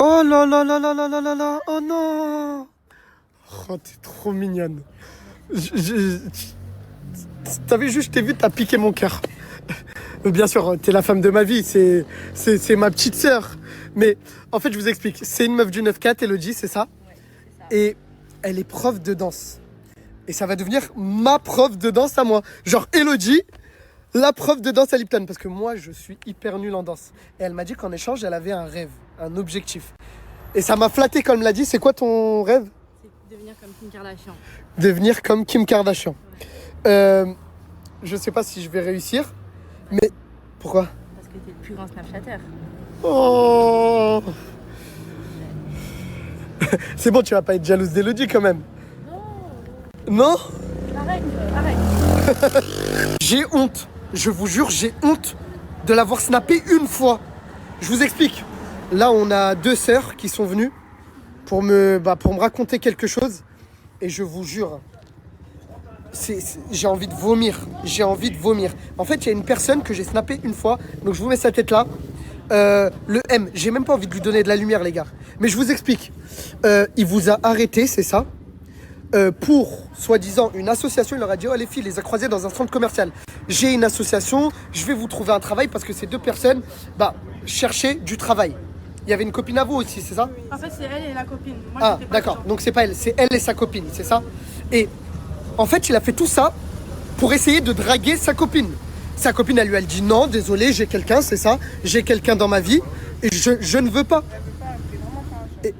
Oh là là là là là là là là. Oh non. Oh, t'es trop mignonne. T'as vu, juste, je t'ai vu, t'as piqué mon cœur. Bien sûr, t'es la femme de ma vie, c'est ma petite sœur. Mais en fait, je vous explique. C'est une meuf du 9-4, Elodie, c'est ça? Ouais, c'est ça. Et elle est prof de danse. Et ça va devenir ma prof de danse à moi. Genre, Elodie, la prof de danse à Lipton. Parce que moi, je suis hyper nul en danse. Et elle m'a dit qu'en échange, elle avait un rêve, un objectif. Et ça m'a flatté quand elle me l'a dit. C'est quoi ton rêve? C'est devenir comme Kim Kardashian. Devenir comme Kim Kardashian. Je sais pas si je vais réussir. Mais pourquoi? Parce que t'es le plus grand Snapchatter. Oh. C'est bon, tu vas pas être jalouse d'Elodie quand même. Non? Arrête, arrête. J'ai honte. Je vous jure, j'ai honte de l'avoir snappé une fois. Je vous explique. Là, on a deux sœurs qui sont venues pour me raconter quelque chose. Et je vous jure, j'ai envie de vomir. J'ai envie de vomir. En fait, il y a une personne que j'ai snappé une fois. Donc, je vous mets sa tête là. Le M, j'ai même pas envie de lui donner de la lumière, les gars. Mais je vous explique. Il vous a arrêté, c'est ça, pour, soi-disant, une association. Il leur a dit, oh les filles, les a croisées dans un centre commercial. J'ai une association, je vais vous trouver un travail parce que ces deux personnes, cherchaient du travail. Il y avait une copine à vous aussi, c'est ça? En fait, c'est elle et la copine. Moi, Ah, j'étais pas d'accord. dedans. Donc, c'est pas elle, c'est elle et sa copine, c'est ça? Et en fait, il a fait tout ça pour essayer de draguer sa copine. Sa copine, elle lui dit non, désolé, j'ai quelqu'un, c'est ça, j'ai quelqu'un dans ma vie et je ne veux pas.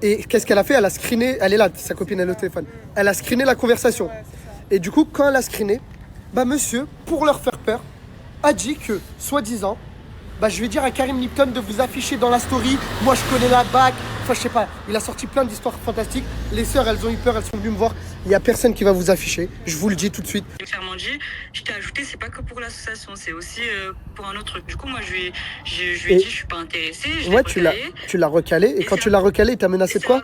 Et qu'est-ce qu'elle a fait? Elle a screené, elle est là, sa copine, elle est au téléphone. Elle a screené la conversation. Et du coup, quand elle a screené, monsieur, pour leur faire peur, a dit que, soi-disant, je vais dire à Karim Lipton de vous afficher dans la story. Moi, je connais la BAC. Enfin, je sais pas. Il a sorti plein d'histoires fantastiques. Les sœurs, elles ont eu peur. Elles sont venues me voir. Il n'y a personne qui va vous afficher. Je vous le dis tout de suite. Clairement dit, je t'ai ajouté, c'est pas que pour l'association, c'est aussi pour un autre truc. Du coup, moi, je lui ai dit, je suis pas intéressée. Ouais, tu l'as recalé. Et quand tu l'as recalé, il t'a menacé de quoi?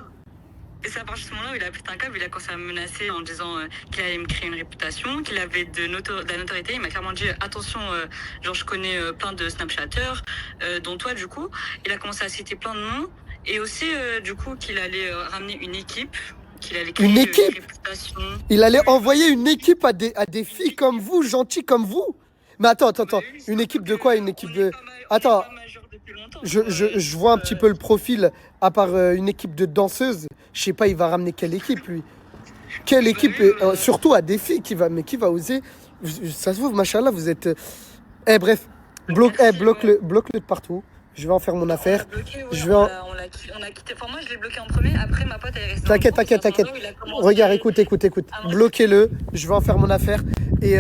Et c'est à partir de ce moment-là où il a pété un câble, il a commencé à me menacer en disant qu'il allait me créer une réputation, qu'il avait de la notoriété. Il m'a clairement dit attention, genre je connais plein de Snapchatters, dont toi du coup. Il a commencé à citer plein de noms et aussi du coup qu'il allait ramener une équipe, qu'il allait créer Une équipe? réputation. Il allait envoyer une équipe à des filles comme vous, gentilles comme vous? Mais attends. Une équipe de quoi? Une équipe de... Attends, je vois un petit peu le profil. À part une équipe de danseuses, je sais pas, il va ramener quelle équipe, lui? Quelle équipe? Surtout à des filles, qui va oser? Ça se voit, machallah, vous êtes... bref, bloque-le de partout. Je vais en faire mon affaire. On l'a quitté. Enfin, moi, je l'ai bloqué en premier. Après, ma pote, elle est restée. T'inquiète. Regarde, écoute. Bloquez-le. Je vais en faire mon affaire. Et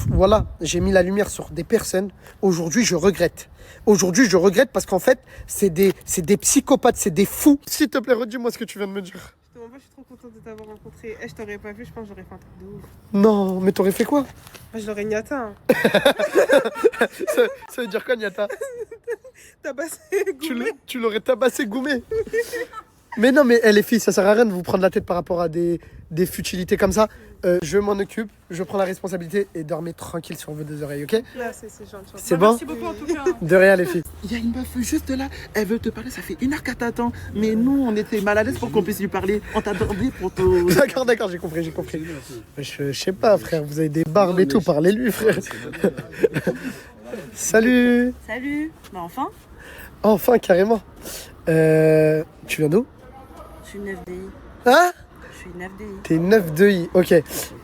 voilà, j'ai mis la lumière sur des personnes. Aujourd'hui, je regrette. Parce qu'en fait, c'est des psychopathes, c'est des fous. S'il te plaît, redis-moi ce que tu viens de me dire. Justement, moi, je suis trop contente de t'avoir rencontré. Je t'aurais pas vu, je pense que j'aurais fait un truc de ouf. Non, mais t'aurais fait quoi? Je l'aurais niata. Hein. Ça veut dire quoi, Niata? Tabassé, goumé. Tu l'aurais tabassé goumé. Mais non, mais les filles, ça sert à rien de vous prendre la tête par rapport à des futilités comme ça. Je m'en occupe, je prends la responsabilité et dormez tranquille sur vos deux oreilles, ok? Là, c'est gentil. C'est bon? Merci beaucoup en tout cas. De rien, les filles. Il y a une meuf juste là, elle veut te parler, ça fait 1 heure qu'elle t'attend. Mais nous, on était mal à l'aise pour qu'on puisse lui parler. On t'a demandé pour te... D'accord, j'ai compris. Je sais pas, frère, vous avez des barbes et tout, parlez-lui, frère. Salut. Salut. Enfin, Enfin, carrément. Tu viens d'où? je suis 9 DI. Hein? Je suis 9 DI. T'es 9 de I, ok.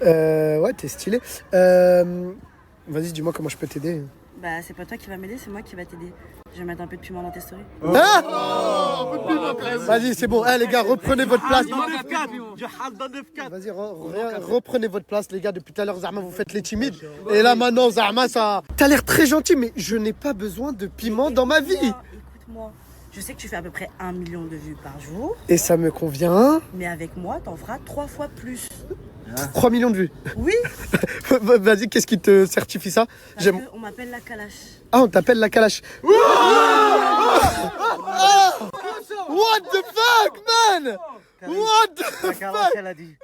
Ouais, t'es stylé. Vas-y, dis-moi comment je peux t'aider. C'est pas toi qui va m'aider, c'est moi qui va t'aider. Je vais mettre un peu de piment dans tes stories. Hein? Vas-y, c'est bon. Les gars, reprenez votre place. Vas-y, reprenez votre place, les gars. Depuis tout à l'heure, Zahma, vous faites les timides. Et là, maintenant, Zahma, ça... T'as l'air très gentil, mais je n'ai pas besoin de piment dans ma vie. Écoute-moi, je sais que tu fais à peu près 1 million de vues par jour, Et ça me convient. mais avec moi, t'en feras 3 fois plus. 3 millions de vues. Oui, Vas-y, qu'est-ce qui te certifie ça? parce qu'on m'appelle la calache. Ah, on t'appelle la calache. What the fuck, man? What the fuck? Elle a dit.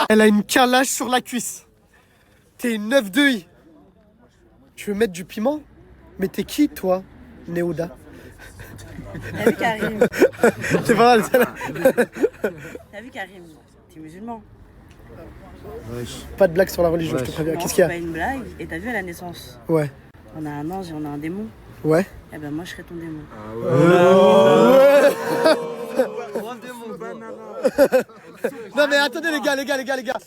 Elle a une calache sur la cuisse. T'es une 9 de I. Tu veux mettre du piment? Mais t'es qui, toi, Néouda? T'as vu Karim? C'est pas mal, celle-là. T'as vu Karim? T'es musulman. Pas de blague sur la religion, je te préviens. Non, Qu'est-ce c'est qu'il y pas a? une blague. Et t'as vu à la naissance? Ouais. On a un ange et on a un démon. Ouais. Eh ben moi je serais ton démon. Non mais attendez les gars.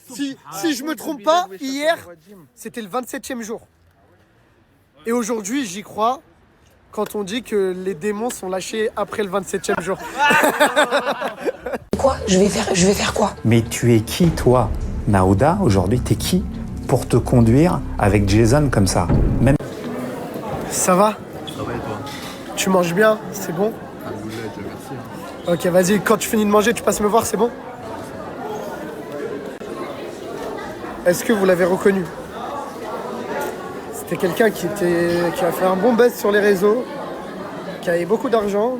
Si je me trompe pas, hier, c'était le 27e jour. Et aujourd'hui, j'y crois quand on dit que les démons sont lâchés après le 27e jour. Quoi? Je vais faire quoi? Mais tu es qui, toi, Naouda, aujourd'hui, t'es qui pour te conduire avec Jason comme ça? Même... Ça va? Ça va et toi? Tu manges bien? C'est bon? Alhamdoulilah, Dieu merci. Ok, vas-y, quand tu finis de manger, tu passes me voir, c'est bon? Est-ce que vous l'avez reconnu? C'était quelqu'un qui a fait un bon buzz sur les réseaux, qui avait beaucoup d'argent.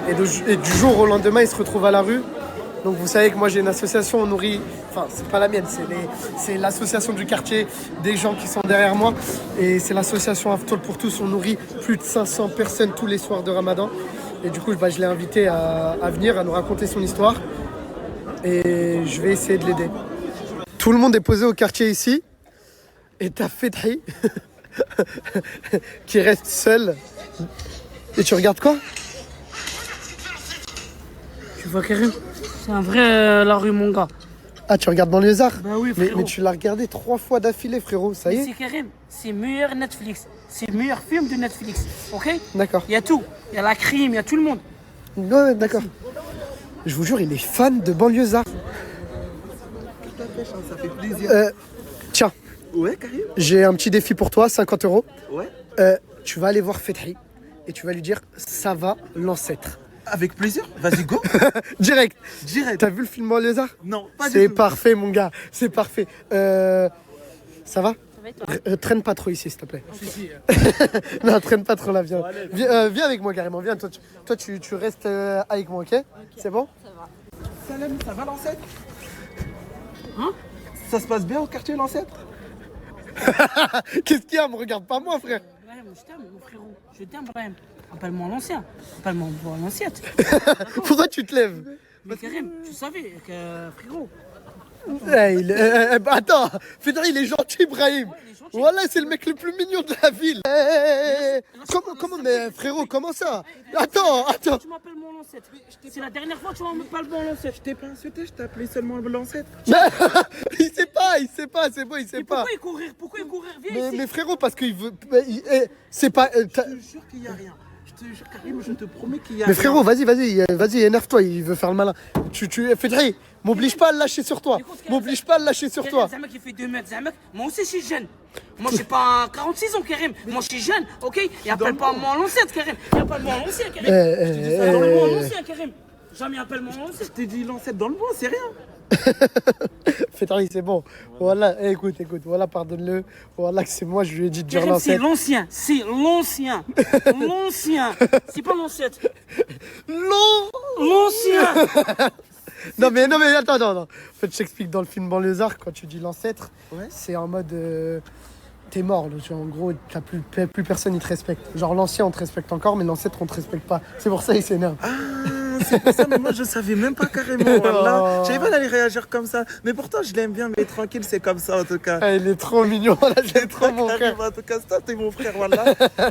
Et du jour au lendemain, il se retrouve à la rue. Donc vous savez que moi j'ai une association, on nourrit, enfin c'est pas la mienne, c'est l'association du quartier, des gens qui sont derrière moi. Et c'est l'association Aftol pour tous, on nourrit plus de 500 personnes tous les soirs de Ramadan. Et du coup je l'ai invité à venir, à nous raconter son histoire. Et je vais essayer de l'aider. Tout le monde est posé au quartier ici. Et t'as Fethi qui reste seul. Et tu regardes quoi? Tu vois Karim? C'est un vrai la rue mon gars. Ah, tu regardes Banlieusards? Bah oui mais frérot. tu l'as regardé 3 fois d'affilée, frérot, ça y Mais est? c'est Karim, c'est meilleur Netflix. C'est le meilleur film de Netflix. Ok? D'accord. Il y a tout. Il y a la crime, il y a tout le monde. Ouais, d'accord. Je vous jure, il est fan de Banlieusards. Ça fait plaisir. Tiens, Ouais, Karim? j'ai un petit défi pour toi, 50 €. Ouais. Tu vas aller voir Fethi et tu vas lui dire ça va l'ancêtre. Avec plaisir. Vas-y, go. Direct. Direct. T'as vu le film Banlieusards? Non, pas du C'est tout. parfait, mon gars. C'est parfait. Ça va? va et toi? Traîne pas trop ici, s'il te plaît. Non, traîne pas trop là, viens. Viens avec moi carrément, viens. Toi, tu restes avec moi, ok? C'est bon? Salem, ça va l'ancêtre? Hein? Ça se passe bien au quartier l'ancêtre? Qu'est-ce qu'il y a? Me regarde pas moi, frère. Brahim, je t'aime, mon frérot. Je t'aime, Brahim. Appelle-moi l'ancien. Appelle-moi l'anciette. Pourquoi tu te lèves? Mais Karim, tu savais que, frérot. Attends, Fedra, il est gentil, Brahim. Voilà, c'est le mec le plus mignon de la ville. Comment, mais frérot, comment ça? Attends. Tu m'appelles mon lancette. C'est la dernière fois que tu m'appelles mon lancette. Je t'ai pas insulté, je t'ai appelé seulement l'ancêtre. Il sait pas, c'est bon, il sait pas. Pourquoi il courir? Viens ici. Mais frérot, parce qu'il veut. C'est pas. Je te jure qu'il y a rien. Je te jure, Karim, je te promets qu'il y a Mais rien. frérot, vas-y, énerve-toi, il veut faire le malin. Fedri, m'oblige pas à le lâcher sur toi. M'oblige pas à le lâcher sur toi. C'est un mec qui fait 2 mètres, c'est un mec. Moi aussi, je suis jeune. Moi, j'ai pas 46 ans, Karim. Moi, je suis jeune, ok? Et appelle pas mon l'ancêtre, Karim. Et appelle-moi l'ancien, Karim. Appelle-moi l'ancien, Karim. Jamais appelle-moi l'ancien. Je t'ai dit l'ancêtre dans le bois, c'est rien. Fedri, c'est bon. Voilà, écoute, voilà, pardonne-le. Voilà, que c'est moi, je lui ai dit de dire Karim, c'est l'ancêtre. l'ancien. L'ancien. C'est pas l'ancêtre. L'ancien. Non mais attends. En fait, je t'explique dans le film Banlieusards, quand tu dis l'ancêtre, Ouais. c'est en mode t'es mort. Là, en gros, plus personne il te respecte. Genre l'ancien on te respecte encore, mais l'ancêtre on te respecte pas. C'est pour ça il s'énerve. Ah, c'est pour ça, mais moi je savais même pas carrément. Voilà. Je savais pas d'aller réagir comme ça. Mais pourtant, je l'aime bien, mais tranquille, c'est comme ça en tout cas. Ah, il est trop mignon, là, j'aime trop mon frère. Karim, en tout cas, ça, t'es mon frère, voilà.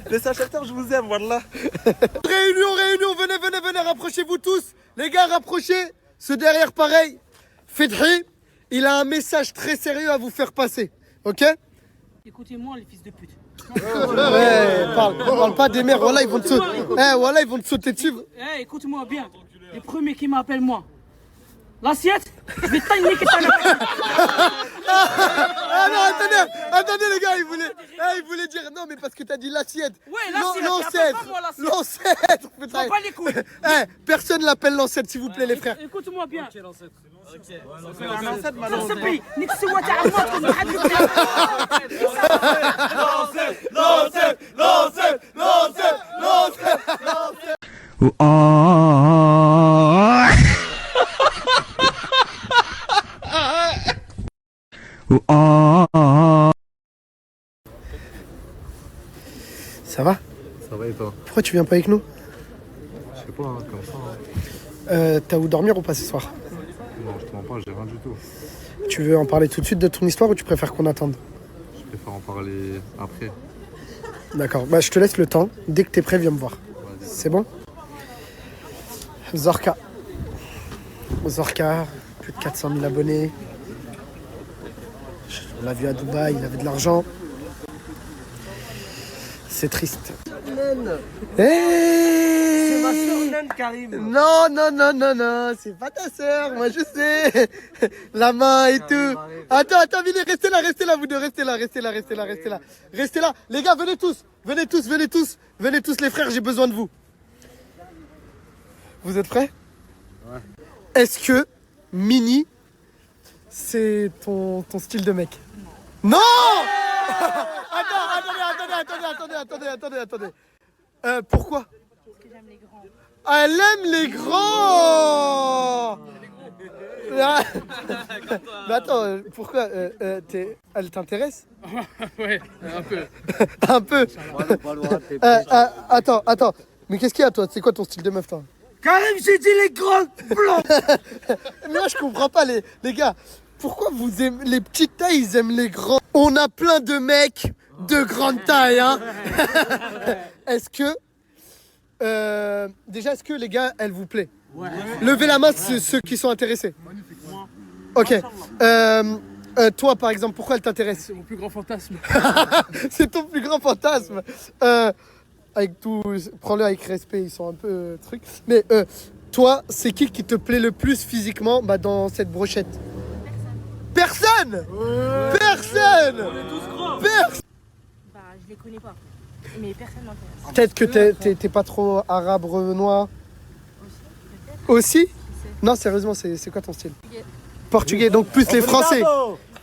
Les sacheteurs, je vous aime, voilà. Réunion, venez, rapprochez-vous tous. Les gars, rapprochez. Ce derrière, pareil. Fedri, il a un message très sérieux à vous faire passer. Ok? Écoutez-moi, les fils de pute. Ouais, parle pas des mères. Voilà, ils vont te sauter. Voilà, ils vont te sauter dessus. Écoute-moi bien. Les premiers qui m'appellent moi. L'assiette, je vais t'aniquer ta mère. Ah non, attendez les gars, il voulait dire non, mais parce que t'as dit l'assiette. Ouais, l'assiette, appelle pas moi l'assiette. L'ancêtre. T'as pas les couilles. Personne l'appelle l'ancêtre, s'il vous plaît, les frères. Écoute-moi bien. Un ancêtre, malheureusement. صبي نيك سوا تاع عمرك ما حد Ça va? Ça va et toi? Pourquoi tu viens pas avec nous? Je sais pas, hein, comme ça. Hein. T'as où dormir ou pas ce soir? Non, je te mens pas, j'ai rien du tout. Tu veux en parler tout de suite de ton histoire ou tu préfères qu'on attende? Je préfère en parler après. D'accord, bah je te laisse le temps. Dès que t'es prêt, viens me voir. Vas-y. C'est bon? Zorka. Zorka, plus de 400 000 abonnés. On l'a vu à Dubaï, il avait de l'argent. C'est triste. Hey, C'est ma soeur naine, Karim. non, non, non, non, non, c'est pas ta sœur, moi je sais. La main et tout. Attends, venez, restez là, vous deux, restez là. Restez là. Les gars, venez tous les frères, j'ai besoin de vous. Vous êtes prêts? Ouais. Est-ce que Mini, c'est ton style de mec? Non. Attendez. Pourquoi? Parce que j'aime les grands. Ah, elle aime les grands. Ah. Mais attends, pourquoi elle t'intéresse? Ouais, un peu. Un peu. Attends. Mais qu'est-ce qu'il y a toi? C'est quoi ton style de meuf toi? Karim, j'ai dit les grands blancs. Mais moi je comprends pas les gars. Pourquoi vous aimez les petites tailles, ils aiment les grands? On a plein de mecs de grande taille, hein. Est-ce que déjà est-ce que les gars, elle vous plaît? Ouais. Levez la main ceux qui sont intéressés. Ok. Toi par exemple, pourquoi elle t'intéresse? C'est mon plus grand fantasme. C'est ton plus grand fantasme. Avec tout, prends-le avec respect, ils sont un peu trucs. Mais toi, c'est qui te plaît le plus physiquement dans cette brochette? Personne. Personne. Bah, je les connais pas. Mais personne m'intéresse. Peut-être que t'es pas trop arabe, renois. Aussi? Non, sérieusement, c'est quoi ton style? Portugais, donc plus les Français.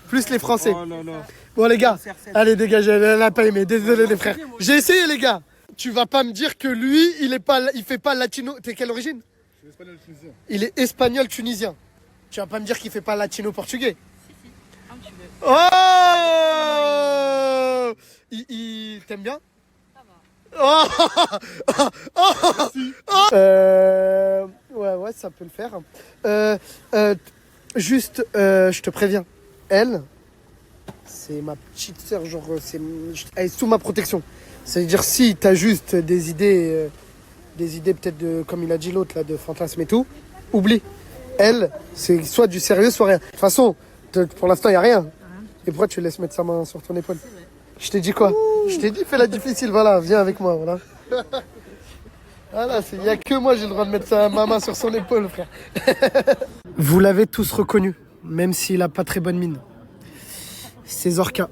Plus les Français. Oh là là. Bon les gars, allez dégagez, elle a pas aimé, désolé les frères. J'ai essayé les gars. Tu vas pas me dire que lui, il fait pas latino. T'es quelle origine? Je suis espagnol tunisien. Il est espagnol tunisien. Tu vas pas me dire qu'il fait pas latino portugais? Un petit peu. Oh, il t'aime bien? Ça va. Ouais, ça peut le faire. Juste, je te préviens, elle, c'est ma petite sœur, genre, elle est sous ma protection. C'est-à-dire, si t'as juste des idées peut-être de, comme il a dit l'autre, là, de fantasme et tout, oublie. Elle, c'est soit du sérieux, soit rien. De toute façon, pour l'instant, il n'y a rien. Et pourquoi tu laisses mettre sa main sur ton épaule? Je t'ai dit quoi? Je t'ai dit, fais la difficile, voilà, viens avec moi, voilà. Voilà, il n'y a que moi, j'ai le droit de mettre ma main sur son épaule, frère. Vous l'avez tous reconnu, même s'il a pas très bonne mine. C'est Zorka.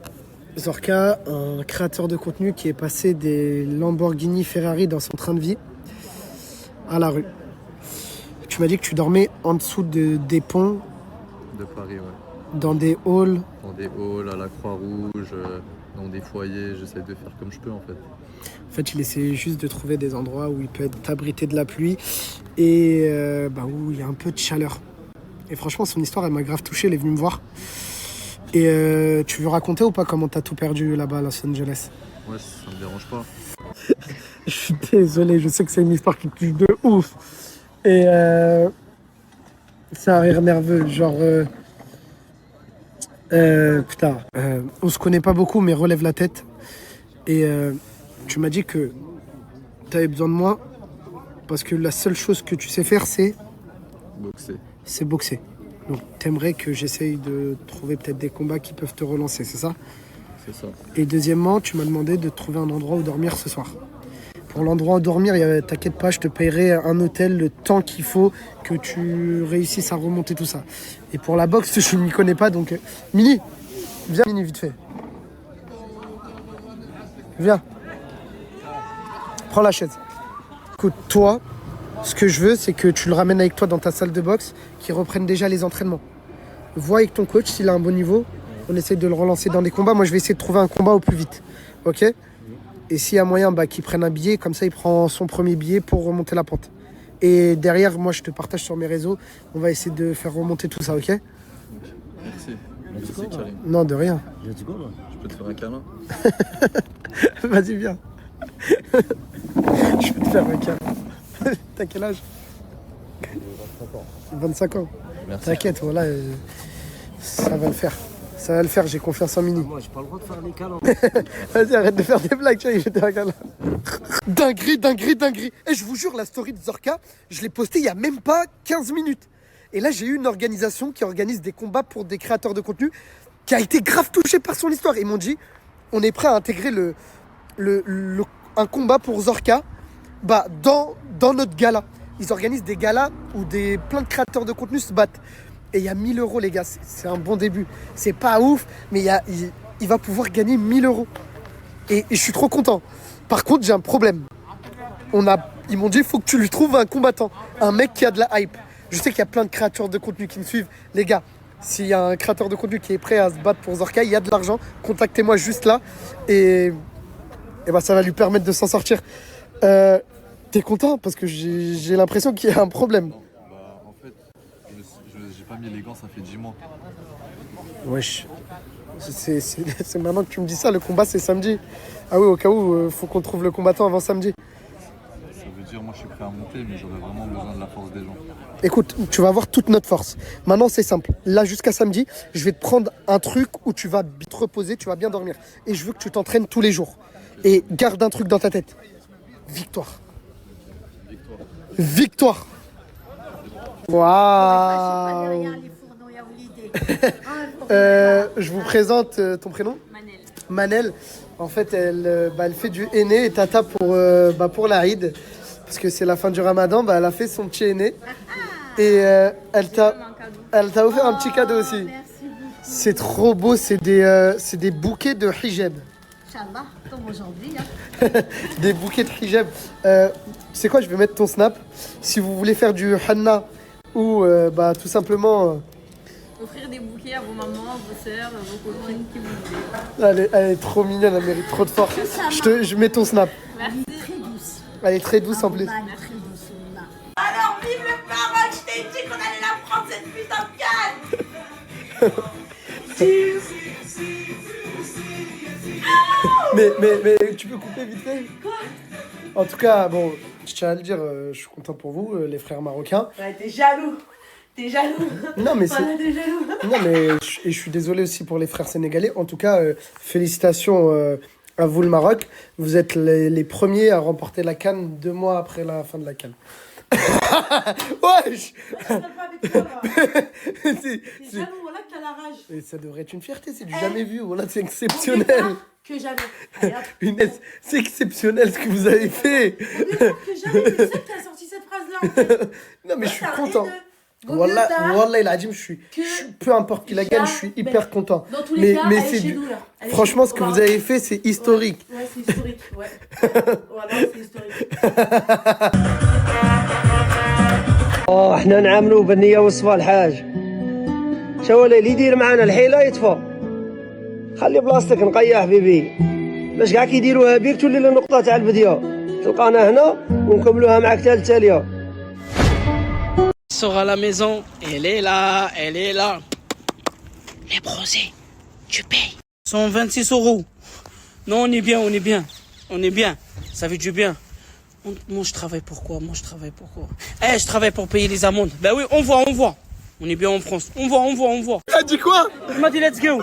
Zorka, un créateur de contenu qui est passé des Lamborghini Ferrari dans son train de vie à la rue. Tu m'as dit que tu dormais en dessous des ponts, De Paris, ouais. dans des halls. Dans des halls, à la Croix-Rouge, dans des foyers, j'essaie de faire comme je peux en fait. En fait, il essaie juste de trouver des endroits où il peut être abrité de la pluie et où il y a un peu de chaleur. Et franchement, son histoire, elle m'a grave touché, elle est venue me voir. Et tu veux raconter ou pas comment t'as tout perdu là-bas à Los Angeles? Ouais, ça me dérange pas. Je suis désolé, je sais que c'est une histoire qui touche de ouf. Et c'est un rire nerveux, genre... on se connaît pas beaucoup, mais relève la tête. Et tu m'as dit que t'avais besoin de moi parce que la seule chose que tu sais faire, c'est Boxer. Donc t'aimerais que j'essaye de trouver peut-être des combats qui peuvent te relancer, c'est ça? C'est ça. Et deuxièmement, tu m'as demandé de trouver un endroit où dormir ce soir. Pour l'endroit où dormir, t'inquiète pas, je te paierai un hôtel le temps qu'il faut que tu réussisses à remonter tout ça. Et pour la boxe, je ne m'y connais pas, donc... Mini, viens Mini, vite fait. Viens. Prends la chaise. Écoute, toi, ce que je veux, c'est que tu le ramènes avec toi dans ta salle de boxe, qu'il reprenne déjà les entraînements. Vois avec ton coach s'il a un bon niveau. On essaye de le relancer dans des combats. Moi, je vais essayer de trouver un combat au plus vite. Ok? Et s'il y a moyen qu'il prenne un billet, comme ça, il prend son premier billet pour remonter la pente. Et derrière, moi, je te partage sur mes réseaux. On va essayer de faire remonter tout ça, ok? Merci. Merci Karim. Non, de rien. Je peux te faire un câlin? Vas-y, viens. Je peux te faire un câlin. T'as quel âge? 25 ans. Merci. T'inquiète, voilà, ça va le faire. Ça va le faire, j'ai confiance en Mini. Moi, j'ai pas le droit de faire les câlins. Vas-y, arrête de faire des blagues, tu vois, je vais te faire un câlin. Dinguerie, dinguerie, dinguerie. Et je vous jure, la story de Zorka, je l'ai postée il y a même pas 15 minutes. Et là, j'ai eu une organisation qui organise des combats pour des créateurs de contenu qui a été grave touchée par son histoire. Ils m'ont dit, on est prêt à intégrer un combat pour Zorka dans notre gala. Ils organisent des galas où plein de créateurs de contenu se battent. Et il y a 1000 €, les gars. C'est un bon début. C'est pas ouf, mais il va pouvoir gagner 1000 €. Et je suis trop content. Par contre, j'ai un problème. Ils m'ont dit, il faut que tu lui trouves un combattant. Un mec qui a de la hype. Je sais qu'il y a plein de créateurs de contenu qui me suivent. Les gars, s'il y a un créateur de contenu qui est prêt à se battre pour Zorka, il y a de l'argent. Contactez-moi juste là. Et ça va lui permettre de s'en sortir. T'es content? Parce que j'ai l'impression qu'il y a un problème. Non, en fait, j'ai pas mis les gants, ça fait 10 mois. Wesh. C'est maintenant que tu me dis ça, le combat c'est samedi. Ah oui, au cas où, faut qu'on trouve le combattant avant samedi. Ça veut dire, moi je suis prêt à monter, mais j'aurais vraiment besoin de la force des gens. Écoute, tu vas avoir toute notre force. Maintenant, c'est simple. Là, jusqu'à samedi, je vais te prendre un truc où tu vas te reposer, tu vas bien dormir. Et je veux que tu t'entraînes tous les jours. Et garde un truc dans ta tête. Victoire. Victoire. Waouh. Je vous présente ton prénom. Manel. En fait, elle fait du henné et tata pour la Eid. Parce que c'est la fin du Ramadan, elle a fait son petit henné. Et elle t'a offert un petit cadeau aussi. C'est trop beau, c'est des bouquets de hijab. Inch'Allah, comme aujourd'hui. Des bouquets de hijab. C'est quoi, je vais mettre ton snap. Si vous voulez faire du henna ou tout simplement... Offrir des bouquets à vos mamans, vos sœurs, vos copines, qui vous voulez. Elle est trop mignonne, elle mérite trop de force. Je mets ton snap. Merci. Très douce. Elle est très douce en plus. Très douce. Alors, vive le Maroc, je t'ai dit qu'on allait la prendre cette putain de canne. mais tu peux couper vite fait? Quoi? En tout cas, bon, je tiens à le dire, je suis content pour vous, les frères marocains. Ouais, t'es jaloux. T'es jaloux. Non, mais Voilà, t'es jaloux. Non, mais je suis désolé aussi pour les frères sénégalais. En tout cas, félicitations à vous, le Maroc. Vous êtes les premiers à remporter la CAN 2 mois après la fin de la CAN. Wesh! Je serais pas avec toi, là. T'es jaloux, voilà que t'as la rage. Et ça devrait être une fierté, c'est du jamais vu. Voilà, c'est exceptionnel. Que jamais. Allez, hop. Inès, c'est exceptionnel ce que vous avez fait. Que jamais, c'est ça qui a sorti cette phrase-là, en fait. Non, mais je suis content. Wallah, il a dit, peu importe qui la gagne, je suis hyper content. Dans tous les cas, mais elle est c'est chez nous, là. Elle est franchement, chez ce nous. que vous avez fait, c'est historique. Ouais, c'est historique, ouais. Voilà, c'est historique. احنا نعاملوه بالنية والصفا الحاج شو اللي يدير معنا الحيلة يطفى خلي بلاصتك نقيا حبيبي باش كاع كيديروها بيك تولي لنا نقطة تاع الفيديو تلقانا هنا ونكملوها معاك تاع التالية Sors à la maison, elle est là. Les brosés, tu payes. 126 €. Non, on est bien. Ça fait du bien. Moi, je travaille pour quoi? Je travaille pour payer les amendes. Ben oui, on voit. On est bien en France. On voit. T'as dit quoi? Il m'a dit let's go.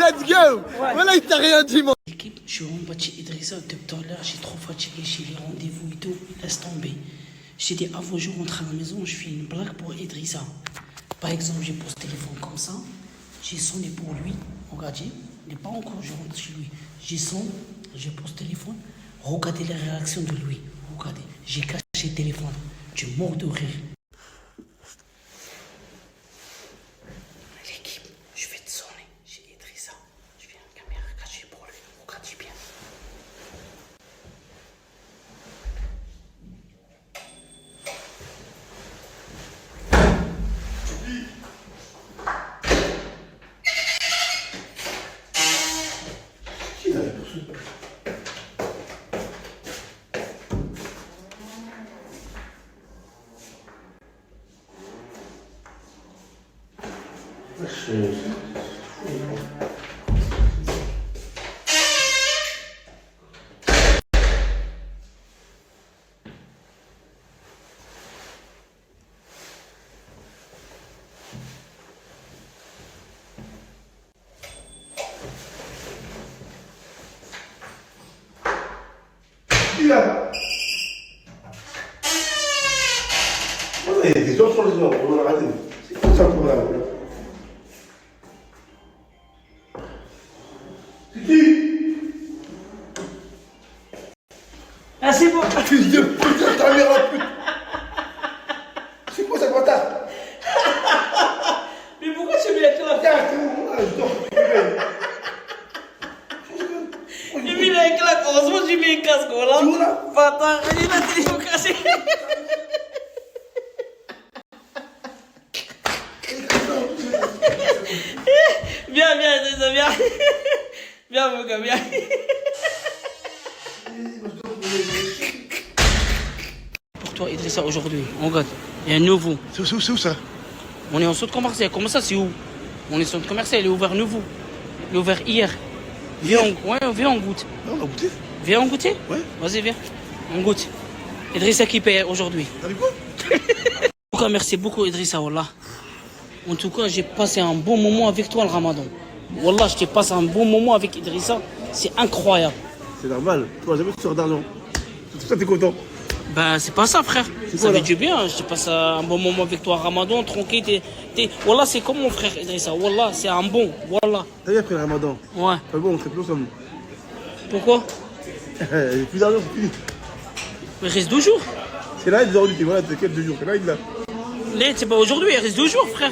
Let's go. Voilà, il t'a rien dit, moi. L'équipe, je suis en bas de chez Idrissa depuis tout à l'heure. J'ai trop fatigué chez les rendez-vous et tout. Laisse tomber. J'ai dit avant je rentre à la maison, je fais une blague pour Idrissa. Par exemple, j'ai posé le téléphone comme ça. J'ai sonné pour lui. Regardez, il n'est pas encore, je rentre chez lui. J'ai sonné, j'ai posé le téléphone. Regardez la réaction de lui. Regardez, j'ai caché le téléphone. Tu es mort de rire. L'équipe, je vais te sonner chez Idrissa. Je viens une caméra cachée pour lui. Regardez bien. qui là? Il y a des gens sur les gens, on a raté. C'est quoi ça pour là? C'est qui? Ah, c'est bon. Fils de putain, ta mère en pute. C'est quoi ça, bâtard? Mais pourquoi tu mets la claque? Je dors. J'ai mis la claque. Heureusement, j'ai mis un casque, voilà. Tu vois là? Bâtard, il est là, téléphone cassé. Viens, Idrissa, viens. Viens, mon gars, viens. Pour toi, Idrissa, aujourd'hui, on regarde, il y a un nouveau. C'est où ça? On est en centre commercial. Comment ça, c'est où? On est en centre commercial, il est ouvert nouveau. Il est ouvert hier. Viens, viens, on goûte. Non, on va goûter. Viens, on goûter? Ouais. Vas-y, viens. On goûte. Idrissa qui paye aujourd'hui. T'as vu quoi? En tout cas, merci beaucoup, Idrissa, Wallah. En tout cas, j'ai passé un bon moment avec toi le ramadan. Wallah, je t'ai passé un bon moment avec Idrissa. C'est incroyable. C'est normal. Toi, jamais tu sors d'argent. C'est pour ça que t'es content. Ben, c'est pas ça, frère. Ça fait du bien. Je t'ai passé un bon moment avec toi, Ramadan, tranquille. Wallah, c'est comme mon frère, Idrissa. Wallah, c'est un bon. Wallah. T'as vu après le ramadan? Ouais. Pas bon, on serait plus ensemble. Pourquoi? Il y a plus d'argent, c'est fini. Il reste 12 jours. C'est là, aujourd'hui, voilà, c'est quel 2 jours? C'est là, il là. Là, c'est pas aujourd'hui, il reste 12 jours, frère.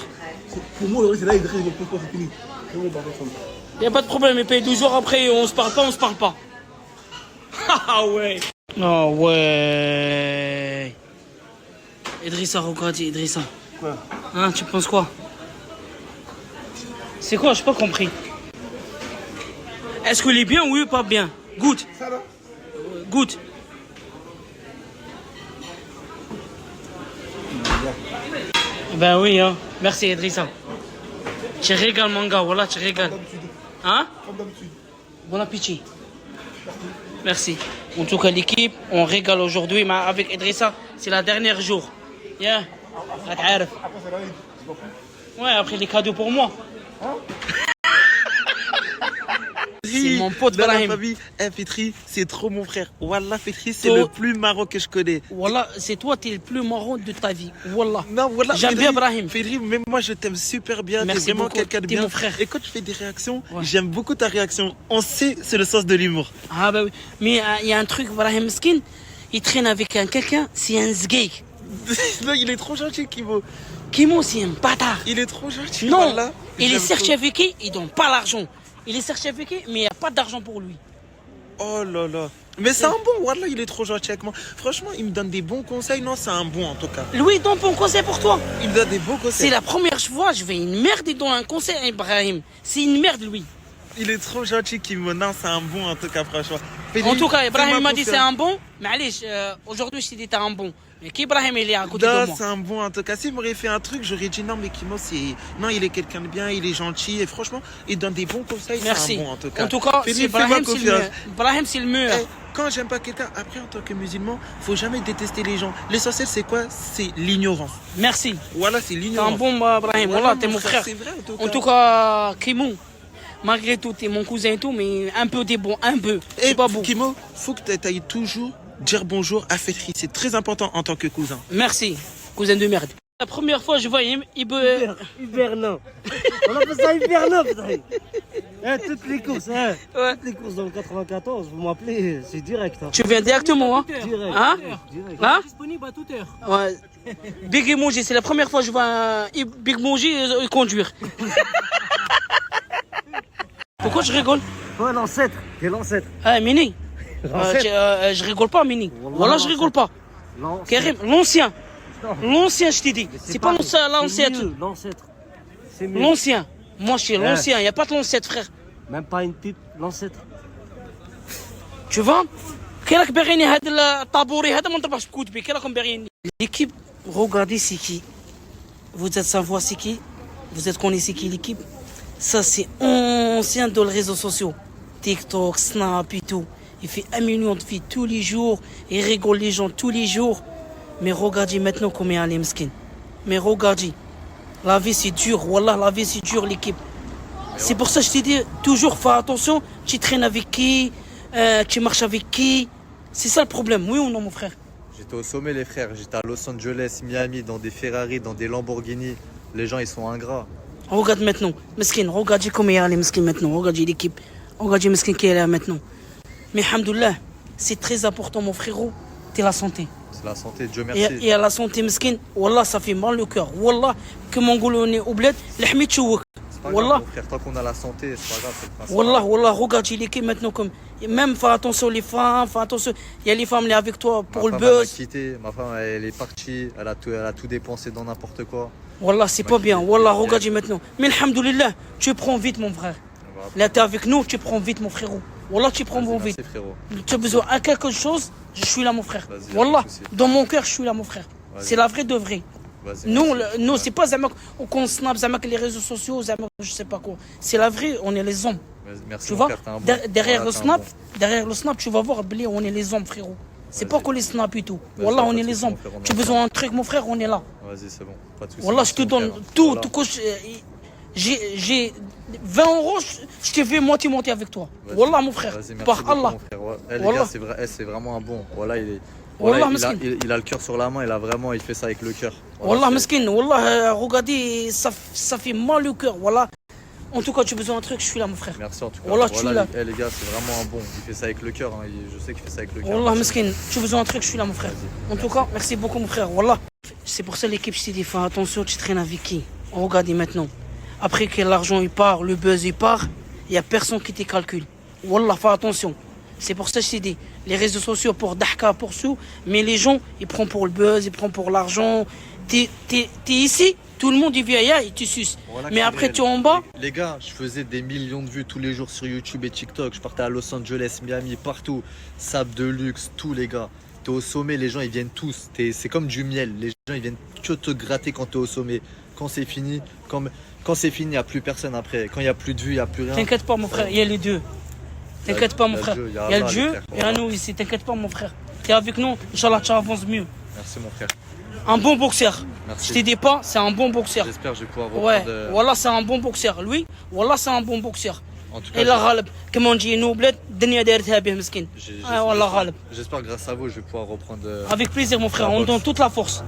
Pour moi, aujourd'hui, c'est là, il reste, c'est fini. C'est bon, on part ensemble. Y a pas de problème, il paye 12 jours après, on se parle pas. Ah ouais. Ah ouais. Idrissa, regarde, Idrissa. Quoi? Hein, tu penses quoi? C'est quoi? J'ai pas compris. Est-ce qu'il est bien, oui ou pas bien? Goûte. Ça là? Goûte. Ben oui, hein. Merci, Idrissa. Tu régales, mon gars, voilà, tu régales. Hein? Comme d'habitude. Bon appétit. Merci. En tout cas, l'équipe, on régale aujourd'hui, mais avec Idrissa, c'est la dernière jour. Yeah. Après, c'est là, Ouais, après les cadeaux pour moi. C'est mon pote dans la Brahim. famille, Fitri, c'est trop mon frère. Wallah, Fitri, c'est Toi- le plus marrant que je connais. Wallah, c'est toi, t'es le plus marrant de ta vie. Wallah. Non, voilà, J'aime bien Brahim. Fitri, même moi, je t'aime super bien. T'es Merci vraiment beaucoup. quelqu'un de T'es bien. mon frère. Et quand tu fais des réactions, Ouais. j'aime beaucoup ta réaction. On sait, c'est le sens de l'humour. Ah bah oui. Mais il y a un truc, Brahim Skin, il traîne avec quelqu'un, c'est un zgeek. Non, il est trop gentil, Kimo. Kimo, c'est un bâtard. Il est trop gentil. Non, Wallah. il est J'aime certifié, il donne pas l'argent. Il est certifié, mais il n'y a pas d'argent pour lui. trop. Oh là là. Mais c'est un bon, Wallah, il est trop gentil avec moi. Franchement, il me donne des bons conseils. Non, c'est un bon en tout cas. Lui, il donne bon conseil pour toi. Il me donne des bons C'est conseils. la première fois, je vais une merde, il donne un conseil à Ibrahim. C'est une merde, lui. Il est trop gentil, Kimo. Non, c'est un bon en tout cas, franchement. En tout cas, Ibrahim fais-moi m'a dit c'est confiance. un bon. Mais allez, aujourd'hui, je t'ai dit t'es un bon. Mais qu'Ibrahim, il est à côté de Non, moi. c'est un bon en tout cas. S'il m'aurait fait un truc, j'aurais dit non, mais Kimo, c'est. Non, il est quelqu'un de bien, il est gentil. Et franchement, il donne des bons conseils. Merci. C'est un bon en tout cas. En tout cas, c'est Philippe, Ibrahim, fais-moi c'est le confiance. meilleur. Ibrahim, c'est le meilleur. Eh, quand j'aime pas quelqu'un, après en tant que musulman, faut jamais détester les gens. L'essentiel c'est quoi? C'est l'ignorance. Merci. Voilà, c'est T'es un l'ignorance. bon Ibrahim. Voilà, t'es mon frère. C'est vrai en tout En cas. tout cas, Kimo, malgré tout, t'es mon cousin et tout, mais un peu des bons, un peu. Et C'est pas beau. Kimo, faut que tu ailles toujours dire bonjour à Fetri. C'est très important en tant que cousin. Merci, cousin de merde. La première fois, je vois Hibernin. On appelle ça Hibernin, putain. Toutes les courses, hein. Ouais. Toutes les courses dans le 94, vous m'appelez, c'est direct. Hein. Tu viens directement, hein? Direct. Hein? Direct. Hein? Disponible à toute heure. Ouais. Big Emoji, c'est la première fois que je vois un Big Emoji conduire. Pourquoi je rigole? Ouais, l'ancêtre. T'es l'ancêtre. Ah, Mini. L'ancêtre. Je rigole pas, Mini. Voilà, je rigole pas. Karim, l'ancien. L'ancien, je t'ai dit. C'est pas l'ancêtre. L'ancêtre. C'est mieux. L'ancien. Moi, je suis l'ancien. Il n'y a pas de l'ancêtre, frère. Même pas une pipe, l'ancêtre. Tu vois? كيراك باغيني هاد الطابوري هذا ما نطبخش بكوت بي كيراكم باغيني. L'équipe, regardez c'est qui. Vous êtes savoir c'est qui? Vous êtes connaissez qui l'équipe? Ça c'est ancien dans les réseaux sociaux. TikTok, Snap et tout. Il fait 1 million de vues tous les jours. Il rigole les gens tous les jours. Mais regardez maintenant combien elle est mesquine. Mais regardez. La vie c'est dur. Wallah, la vie c'est dur l'équipe. C'est pour ça que je t'ai dit toujours fais attention. Tu traînes avec qui? Tu marches avec qui? C'est ça le problème, oui ou non mon frère? J'étais au sommet, les frères. J'étais à Los Angeles, Miami, dans des Ferrari, dans des Lamborghini. Les gens, ils sont ingrats. Regarde maintenant, Meskin, regardez comment il est allé Meskin maintenant, regardez l'équipe, regardez Meskin qui est là maintenant. Mais alhamdoulilah, c'est très important mon frérot, t'es la santé. C'est la santé, Dieu merci. Et à la santé Meskin, Wallah ça fait mal le cœur, Wallah, que mon goulot on est au bled, l'ahmid chououk. C'est pas Wallah. grave, mon frère, tant qu'on a la santé, c'est pas grave, c'est le principe. Wallah, regardez l'équipe maintenant comme. Et même fais attention les femmes, fais attention. Il y a les femmes là avec toi pour Ma le femme, elle m'a buzz. quitté, ma femme, elle est partie, elle a tout dépensé dans n'importe quoi. Wallah, c'est pas bien. Wallah, regardez maintenant. Mais alhamdoulilah, tu prends vite mon frère. Là, t'es avec nous, tu prends vite mon frérot. Wallah, tu prends vite. Merci, frérot. Tu as besoin de quelque chose, je suis là mon frère. Vas-y, Wallah, pas de souci. dans mon cœur, je suis là mon frère. Vas-y. C'est la vraie de vraie. Vas-y, Nous, merci. nous c'est pas Zamak qu'on snap, Zamak les réseaux sociaux, Zamak je sais pas quoi. C'est la vraie, on est les hommes. Vas-y, merci, Tu mon vois, frère, t'es un bon. derrière Voilà, le t'es un snap, bon. derrière le snap, tu vas voir, blé, on est les hommes, frérot. C'est pas qu'on les snap et tout. Vas-y, Wallah, pas on de est souci, les hommes. mon frère, on est Tu as besoin d'un truc, mon frère, on est là. Vas-y, c'est bon, pas de soucis. Wallah, je te Merci, mon donne frère. tout, Voilà. tout coach. J'ai 20 euros, je te fais moitié avec toi. Vas-y. Wallah, mon frère. Vas-y, merci Par beaucoup, Allah. mon frère. Ouais. Eh, les Wallah. gars, c'est vraiment un bon. Voilà, Wallah, il, a, meskin. il a le cœur sur la main, il fait ça avec le cœur. Wallah, c'est- meskin, Wallah, regardez, ça fait mal le cœur. Wallah. En tout cas, tu as besoin d'un truc, je suis là, mon frère. Merci en tout cas. Wallah, je suis là. Les gars, c'est vraiment un bon. Il fait ça avec le cœur. Hein. Je sais qu'il fait ça avec le cœur. Wallah, meskin, tu as besoin d'un truc, je suis là, mon frère. En tout cas, merci beaucoup, mon frère. Wallah. C'est pour ça l'équipe, je t'ai dit, fais attention, tu traînes avec qui? Regardez maintenant. Après que l'argent il part, le buzz il part, il n'y a personne qui te calcule. Wallah, fais attention. C'est pour ça que je t'ai dit, les réseaux sociaux pour Dahka, pour sous, mais les gens, ils prennent pour le buzz, ils prennent pour l'argent. T'es ici, tout le monde il vient et tu suces. Voilà Mais qui est après réel. tu es en bas. Les gars, je faisais des millions de vues tous les jours sur YouTube et TikTok. Je partais à Los Angeles, Miami, partout. Sable de luxe, tout les gars. T'es au sommet, les gens ils viennent tous. C'est comme du miel. Les gens ils viennent que te gratter quand t'es au sommet. Quand c'est fini, quand c'est fini, il n'y a plus personne après. Quand il n'y a plus de vues, il n'y a plus rien. T'inquiète pas, mon frère, il y a les deux. T'inquiète pas, mon frère. il Il y y a a le Allah, les Dieu frères. et il y a nous ici. T'inquiète pas, mon frère. T'es avec nous, Inch'Allah, tu avances mieux. Merci mon frère. Un bon boxeur. Merci. Je t'ai dit pas, c'est un bon boxeur. J'espère que je vais pouvoir reprendre. Ouais, Wallah, c'est un bon boxeur. Lui, Wallah, c'est un bon boxeur. En tout cas, Et la غالب كما نجي بلاد الدنيا دارتها به مسكين والله غالب. J'espère que grâce à vous, je vais pouvoir reprendre. Avec plaisir mon frère, la on boxe. donne toute la force.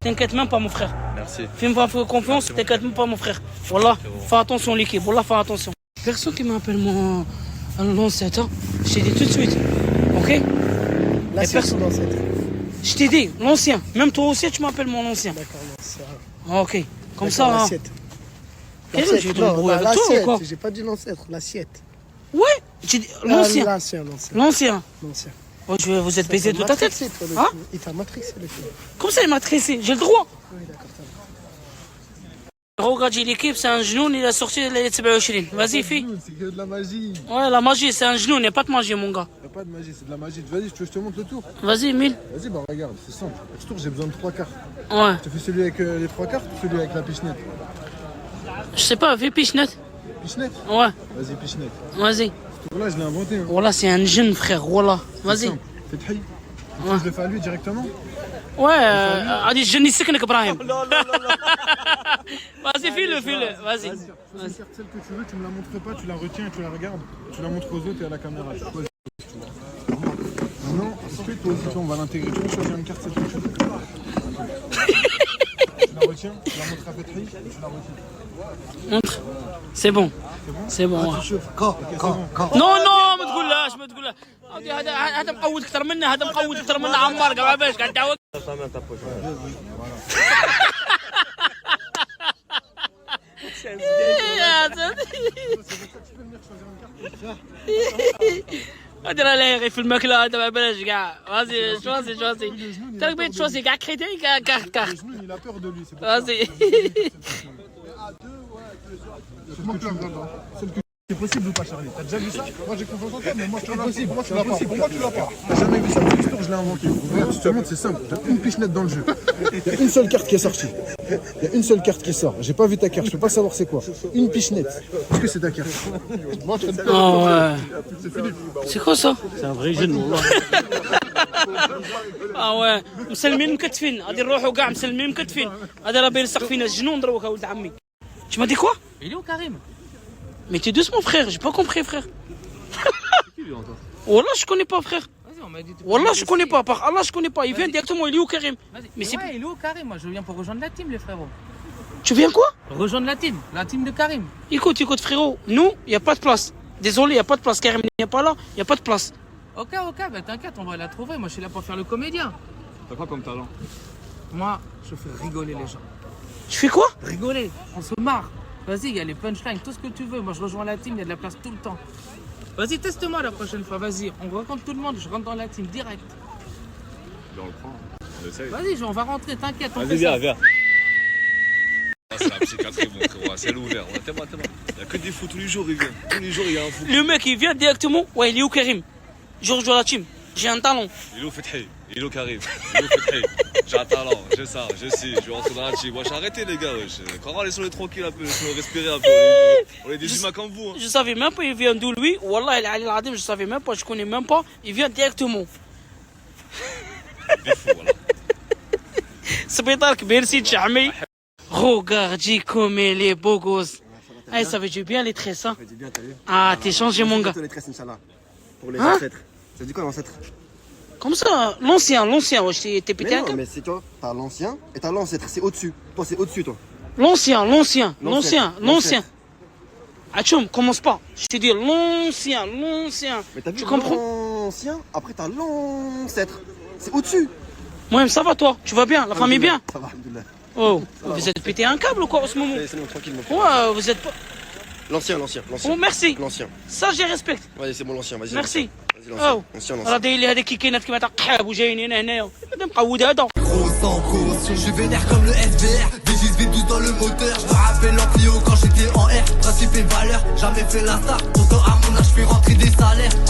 T'inquiète même pas mon frère. Merci. Fais-moi confiance, t'inquiète même pas mon frère. Wallah, fais attention l'équipe, Wallah, fais attention. Personne qui m'appelle moi l'ancêtre, je t'ai dit tout de suite. Ok? L'assiette ou l'ancêtre? Je t'ai dit, l'ancien. Même toi aussi tu m'appelles mon ancien. D'accord, l'ancien. Ok, comme ça. D'accord, hein. l'assiette. Quel L'assiette, j'ai de non, m'embrouiller avec toi ou l'assiette, quoi? j'ai pas dit l'ancêtre, l'assiette. Ouais, j'ai dit l'ancien. L'ancien. L'ancien. L'ancien. Oh, vous êtes baisé de ta tête. Matrixé, toi, le Hein? film. Il t'a matrixé le film. Comme ça il m'a tressé, j'ai le droit. Oui, d'accord, ça va. Regarde l'équipe, c'est un genou, il a sorti les 27. Vas-y, fille. C'est que de la magie. Ouais, la magie, c'est un genou, il n'y a pas de magie, mon gars. Y'a pas de magie, c'est de la magie. Vas-y, tu veux que je te montre le tour? Vas-y, Emile. Vas-y, bah regarde, c'est simple. Ce tour, j'ai besoin de 3 cartes. Ouais. Tu fais celui avec les 3 cartes ou celui avec la pichenette? Je sais pas, fais pichenette. Pichenette? Ouais, Vas-y, pichenette. vas-y. Ce tour-là, je l'ai inventé. Hein. Voilà, c'est un jeune frère, voilà. Vas-y. Fais taille. Ouais. Je le fais à lui directement? Ouais, allez, je n'y sais que Ibrahim. Vas-y, file-le, file-le. Vas-y. Choisis une carte, celle que tu veux, tu me la montres pas, tu la retiens et tu la regardes. Tu la montres aux autres et à la caméra. Tu choisis, tu vois. Maintenant, ensuite, toi aussi, on va l'intégrer. Tu veux choisir une carte, celle que tu veux. Tu la retiens, tu la montres à Petri et tu la retiens. Montre. C'est bon. C'est bon. ouais. نو نو ما تقولهاش ما تقولها هذا مقود اكثر منه هذا مقود اكثر منه عمار قاعد باش قاعد تعاود ادري عليه غير في الماكله هذا ما بلاش كاع فازي شوازي تراك بغيت شوازي كاع كريتي كارت كارت Il a peur de lui, c'est pour فازي Celle que c'est possible ou pas, Charlie? T'as déjà vu ça? Moi j'ai confiance en toi, mais moi je te l'ai. Pour moi tu l'as pas. Pour moi tu l'as pas. T'as jamais vu ça? L'histoire, je l'ai inventé. Regarde, je te montre, c'est simple. T'as une pichenette dans le jeu. Il y a une seule carte qui est sortie. Il y a une seule carte qui sort. J'ai pas vu ta carte, je peux pas savoir c'est quoi. Une pichenette. Est-ce que c'est ta carte? Oh ouais. C'est quoi ça? C'est un vrai jeune. اه واه مسلمين مكتفين غادي نروحوا كاع مسلمين مكتفين هذا راه بيلصق فينا الجنون دروك ولد عمي tu m'as dit quoi? Il est où Karim? Mais t'es doucement frère, j'ai pas compris frère. Wallah je connais pas frère. Vas-y on m'a dit. Wallah, je connais pas. Par Allah, je connais pas. Il vient directement, il est où Karim? Mais c'est il est où Karim? Moi, je viens pour rejoindre la team, les frérots. Tu viens quoi? Rejoindre la team de Karim. Écoute, frérot, nous, il n'y a pas de place. Désolé, il n'y a pas de place. Karim n'est pas là, il n'y a pas de place. Ok, bah t'inquiète, on va la trouver. Moi, je suis là pour faire le comédien. T'as quoi comme talent? Moi, je fais rigoler les gens. Tu fais quoi? Rigoler, on se marre. Vas-y, il y a les punchlines, tout ce que tu veux. Moi, je rejoins la team, il y a de la place tout le temps. Vas-y, teste-moi la prochaine fois, vas-y. On rencontre tout le monde, je rentre dans la team direct. Ben, on le prend, on essaye. Vas-y, on va rentrer, t'inquiète. Vas-y, viens. Ah, c'est la psychiatrie, mon frérot, c'est ouvert. Il n'y a que des fous tous les jours, il vient. Tous les jours, il y a un fou. Le mec, il vient directement. Ouais, il est où Karim? Je rejoins la team. J'ai un talent. Il est où Fethi? Il est où Karim? Il est où Fethi? J'ai un talent, j'ai ça, je sais, je vais rentrer dans la team. Wesh, arrêtez les gars, wesh. Quand laissez-les tranquilles un peu, laissez-les respirer un peu. On est des humains comme vous. Hein. Je savais même pas, il vient d'où lui. Wallah, il est allé l'Adim, je savais même pas, je connais même pas. Il vient directement. Des fous, voilà. Sbitark, merci, Tchami. Regardez comme elle est beau gosse. Ah, ça fait du bien les tresses, hein. Ah, t'es changé, mon gars. Pour les Hein? ancêtres. Ça dit quoi l'ancêtre? Comme ça, l'ancien, wesh, t'es pété Mais un non, câble. mais c'est toi, t'as l'ancien et t'as l'ancêtre, c'est au-dessus. Toi, c'est au-dessus, toi. L'ancien. Atchoum, commence pas. Je t'ai dit l'ancien. Mais t'as vu Tu comprends? l'ancien, après t'as l'ancêtre. C'est au-dessus. Moi, ça va toi? Tu vas bien? La famille bien? Ça va, alhamdoulilah. Oh, vous êtes pété un câble ou quoi en ce moment? C'est bon, tranquille, mon frère. Ouais, vous êtes pas. L'ancien. Oh, merci. L'ancien. Ça, je respecte. Ouais, c'est bon, l'ancien, vas-y. Merci. Vas-y, l'ancien. Oh. L'ancien. راه داير لي هذيك كاينات كيما تاع قحاب وجايين هنا هذا مقود هذا. Gros sans caution, je vénère comme le SBR. VGS V12 dans le moteur, je me rappelle en Clio quand j'étais en R. Principe et valeur, jamais fait la star. Pourtant à mon âge, je fais rentrer des salaires.